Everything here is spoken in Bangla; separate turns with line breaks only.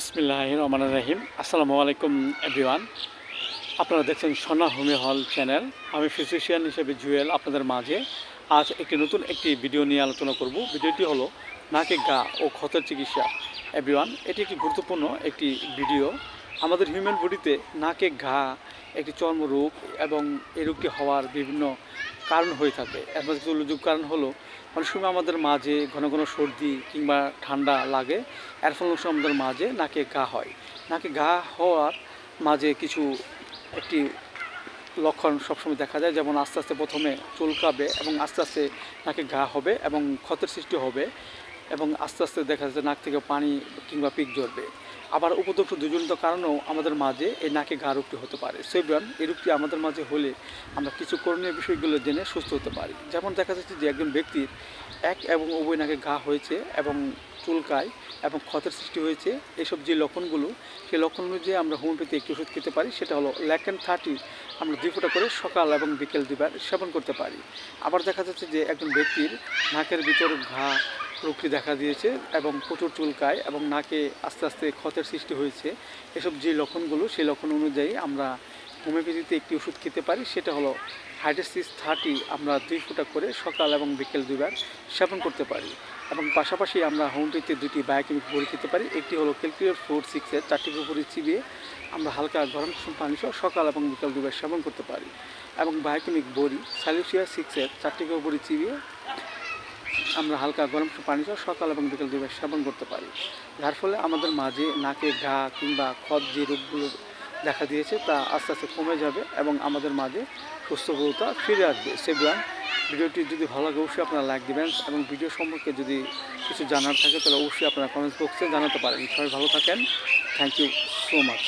বিসমিল্লাহির রহমানির রহিম। আসসালামু আলাইকুম এভরিওয়ান। আপনারা দেখছেন সোনা হোমি হল চ্যানেল। আমি ফিজিশিয়ান হিসেবে জুয়েল আপনাদের মাঝে আজ নতুন একটি ভিডিও নিয়ে আলোচনা করব। ভিডিওটি হলো নাকে ঘা ও ক্ষতের চিকিৎসা। এভরিওয়ান, এটি একটি গুরুত্বপূর্ণ একটি ভিডিও। আমাদের হিউম্যান বডিতে নাকে ঘা একটি চর্মরোগ এবং এই রোগটি হওয়ার বিভিন্ন কারণ হয়ে থাকে। এর মধ্যে উল্লেখযোগ্য কারণ হলো অনেক সময় আমাদের মাঝে ঘন ঘন সর্দি কিংবা ঠান্ডা লাগে। এর ফলে আমাদের মাঝে নাকে ঘা হয়। নাকে ঘা হওয়ার মাঝে কিছু একটি লক্ষণ সবসময় দেখা যায়, যেমন আস্তে আস্তে প্রথমে চুলকাবে এবং আস্তে আস্তে নাকে ঘা হবে এবং ক্ষতের সৃষ্টি হবে এবং আস্তে আস্তে দেখা যাচ্ছে নাক থেকে পানি কিংবা পিক ঝরবে। আবার উপযুক্ত দুজনিত কারণেও আমাদের মাঝে এই নাকে ঘা রোগটি হতে পারে। সেব্রান এই রোগটি আমাদের মাঝে হলে আমরা কিছু করণীয় বিষয়গুলো জেনে সুস্থ হতে পারি। যেমন দেখা যাচ্ছে যে একজন ব্যক্তির এক এবং উভয় নাকে ঘা হয়েছে এবং চুলকায় এবং ক্ষতের সৃষ্টি হয়েছে, এসব যে লক্ষণগুলো, সেই লক্ষণ অনুযায়ী আমরা হোমিওপ্যাথি একটি ওষুধ খেতে পারি। সেটা হলো ল্যাকেন 30 আমরা 2 ফোঁটা করে সকাল এবং বিকেল 2 বার সেবন করতে পারি। আবার দেখা যাচ্ছে যে একজন ব্যক্তির নাকের ভিতর ঘা রোগটি দেখা দিয়েছে এবং প্রচুর চুলকায় এবং নাকে আস্তে আস্তে ক্ষতের সৃষ্টি হয়েছে, এসব যে লক্ষণগুলো, সেই লক্ষণ অনুযায়ী আমরা হোমিওপ্যাথিতে একটি ওষুধ খেতে পারি। সেটা হলো হাইড্রোসিস 30 আমরা 2 ফোঁটা করে সকাল এবং বিকেল 2 বার সেবন করতে পারি। এবং পাশাপাশি আমরা হোমিওপ্যাথিতে 2টি বায়োকেমিক বড়ি খেতে পারি। একটি হলো ক্যালকুলিয়ার 4-6 এর 4টি বড়ি চিবিয়ে আমরা হালকা গরম পানি সহ সকাল এবং বিকেল 2 বার সেবন করতে পারি। এবং বায়োকেমিক বড়ি স্যালিসিয়া 6 এর 4টি বড়ি চিবিয়ে আমরা হালকা গরম পানি সহ সকাল এবং বিকেল 2 বার সেবন করতে পারি। যার ফলে আমাদের মাঝে নাকে ঘা কিংবা ক্ষত যে রোগগুলো দেখা দিয়েছে তা আস্তে আস্তে কমে যাবে এবং আমাদের মাঝে সুস্থতা ফিরে আসবে। সেগুলো ভিডিওটি যদি ভালো লাগে অবশ্যই আপনারা লাইক দেবেন এবং ভিডিও সম্পর্কে যদি কিছু জানার থাকে তাহলে অবশ্যই আপনারা কমেন্টস বক্সে জানাতে পারেন। সবাই ভালো থাকেন। Thank you so much.